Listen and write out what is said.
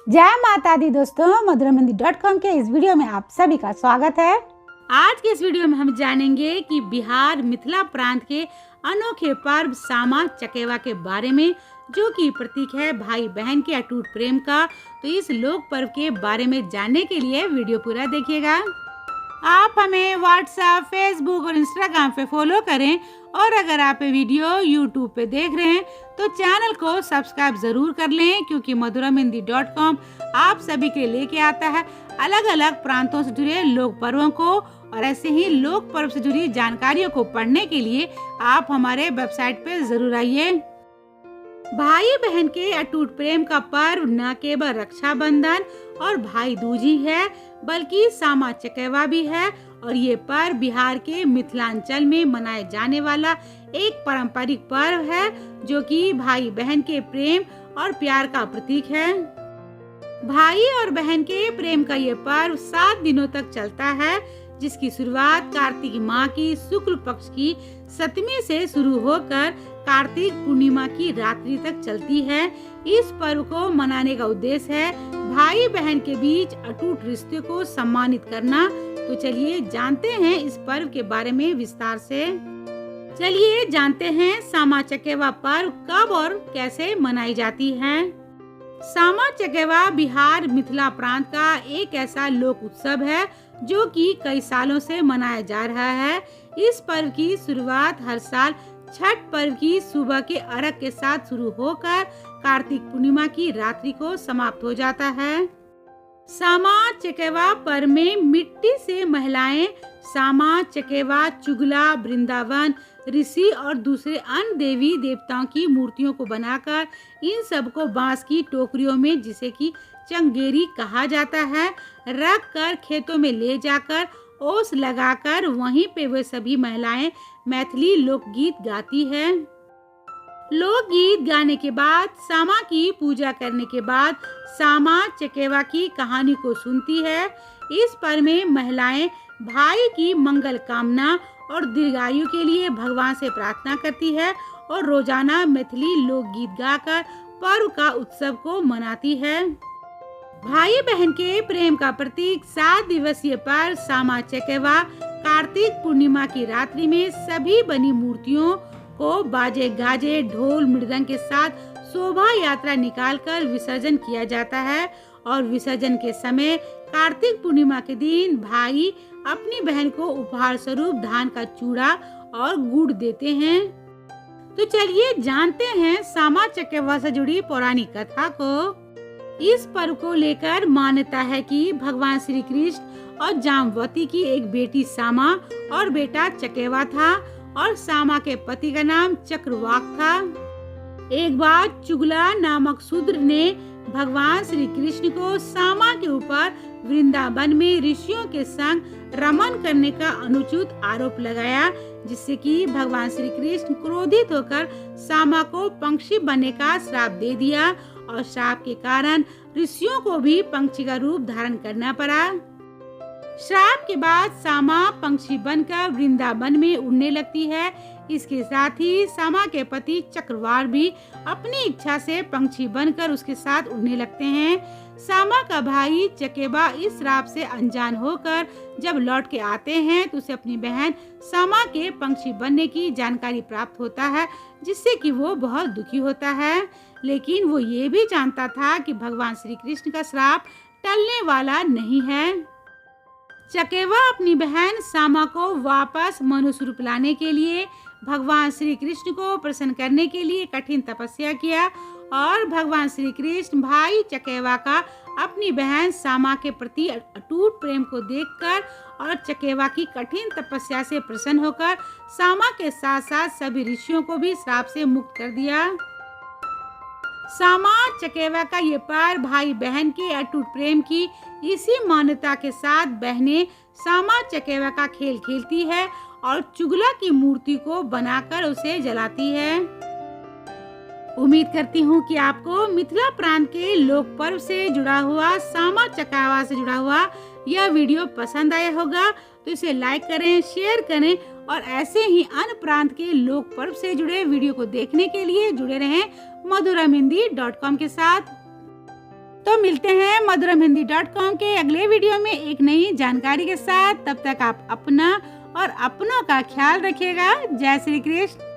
जय माता दी दोस्तों, मधुरामेहंदी.com के इस वीडियो में आप सभी का स्वागत है। आज के इस वीडियो में हम जानेंगे कि बिहार मिथिला प्रांत के अनोखे पर्व सामा चकेवा के बारे में, जो कि प्रतीक है भाई बहन के अटूट प्रेम का। तो इस लोक पर्व के बारे में जानने के लिए वीडियो पूरा देखिएगा। आप हमें व्हाट्सएप, फेसबुक और इंस्टाग्राम पे फॉलो करें, और अगर आप ये वीडियो यूट्यूब पे देख रहे हैं तो चैनल को सब्सक्राइब जरूर कर लें, क्योंकि मधुरामेहंदी.com आप सभी के लिए लेके आता है अलग अलग प्रांतों से जुड़े लोक पर्वों को, और ऐसे ही लोक पर्व से जुड़ी जानकारियों को पढ़ने के लिए आप हमारे वेबसाइट पे जरूर आइए। भाई बहन के अटूट प्रेम का पर्व न केवल रक्षाबंधन और भाई दूज ही है, बल्कि सामा चकेवा भी है। और ये पर्व बिहार के मिथिलांचल में मनाए जाने वाला एक पारंपरिक पर्व है, जो कि भाई बहन के प्रेम और प्यार का प्रतीक है। भाई और बहन के प्रेम का ये पर्व 7 दिनों तक चलता है, जिसकी शुरुआत कार्तिक माह की शुक्ल पक्ष की 7वीं से शुरू होकर कार्तिक पूर्णिमा की रात्रि तक चलती है। इस पर्व को मनाने का उद्देश्य है भाई बहन के बीच अटूट रिश्ते को सम्मानित करना। तो चलिए जानते हैं इस पर्व के बारे में विस्तार से। चलिए जानते हैं सामा चकेवा पर्व कब और कैसे मनाई जाती है। सामा चकेवा बिहार मिथिला प्रांत का एक ऐसा लोक उत्सव है जो कि कई सालों से मनाया जा रहा है। इस पर्व की शुरुआत हर साल छठ पर्व की सुबह के अर्घ के साथ शुरू होकर कार्तिक पूर्णिमा की रात्रि को समाप्त हो जाता है। सामा चकेवा पर्व में मिट्टी से महिलाएं सामा चकेवा, चुगला, वृंदावन, ऋषि और दूसरे अन्य देवी देवताओं की मूर्तियों को बनाकर इन सबको बांस की टोकरियों में, जिसे कि चंगेरी कहा जाता है, रख कर खेतों में ले जाकर ओस लगाकर वहीं पे वे सभी महिलाएं मैथिली लोकगीत गाती है। लोकगीत गाने के बाद सामा की पूजा करने के बाद सामा चकेवा की कहानी को सुनती है। इस पर्व में महिलाएं भाई की मंगल कामना और दीर्घायु के लिए भगवान से प्रार्थना करती है और रोजाना मैथिली लोकगीत गाकर पर्व का उत्सव को मनाती है। भाई बहन के प्रेम का प्रतीक 7 दिवसीय पर्व सामा चकेवा कार्तिक पूर्णिमा की रात्रि में सभी बनी मूर्तियों को बाजे गाजे, ढोल मृदंग के साथ शोभा यात्रा निकालकर विसर्जन किया जाता है। और विसर्जन के समय कार्तिक पूर्णिमा के दिन भाई अपनी बहन को उपहार स्वरूप धान का चूड़ा और गुड़ देते हैं। तो चलिए जानते हैं सामा चकेवा से जुड़ी पौराणिक कथा को। इस पर्व को लेकर मान्यता है कि भगवान श्री कृष्ण और जाम्बवती की एक बेटी सामा और बेटा चकेवा था, और सामा के पति का नाम चक्रवाक था। एक बार चुगला नामक शूद्र ने भगवान श्री कृष्ण को सामा के ऊपर वृंदावन में ऋषियों के संग रमन करने का अनुचित आरोप लगाया, जिससे कि भगवान श्री कृष्ण क्रोधित होकर सामा को पंक्षी बनने का श्राप दे दिया, और श्राप के कारण ऋषियों को भी पंक्षी का रूप धारण करना पड़ा। श्राप के बाद सामा पंक्षी बनकर वृंदावन में उड़ने लगती है। इसके साथ ही सामा के पति चक्रवार भी अपनी इच्छा से पंक्षी बनकर उसके साथ उड़ने लगते हैं। सामा का भाई चकेवा इस श्राप से अनजान होकर जब लौट के आते हैं तो उसे अपनी बहन सामा के पंक्षी बनने की जानकारी प्राप्त होता है, जिससे कि वो बहुत दुखी होता है। लेकिन वो ये भी जानता था कि भगवान श्री कृष्ण का श्राप टलने वाला नहीं है। चकेवा अपनी बहन सामा को वापस मनुष्य रूप लाने के लिए भगवान श्री कृष्ण को प्रसन्न करने के लिए कठिन तपस्या किया, और भगवान श्री कृष्ण भाई चकेवा का अपनी बहन सामा के प्रति अटूट प्रेम को देखकर और चकेवा की कठिन तपस्या से प्रसन्न होकर सामा के साथ साथ सभी ऋषियों को भी श्राप से मुक्त कर दिया। सामा चकेवा का ये पर्व भाई बहन के अटूट प्रेम की इसी मान्यता के साथ बहनें सामा चकेवा का खेल खेलती है और चुगला की मूर्ति को बनाकर उसे जलाती है। उम्मीद करती हूँ कि आपको मिथिला प्रांत के लोक पर्व से जुड़ा हुआ, सामा चकेवा से जुड़ा हुआ यह वीडियो पसंद आया होगा। तो इसे लाइक करें, शेयर करें, और ऐसे ही अन्य प्रांत के लोक पर्व से जुड़े वीडियो को देखने के लिए जुड़े रहें मधुरामेहंदी.com के साथ। तो मिलते हैं madhuramhindi.com के अगले वीडियो में एक नई जानकारी के साथ। तब तक आप अपना और अपनों का ख्याल रखिएगा। जय श्री कृष्ण।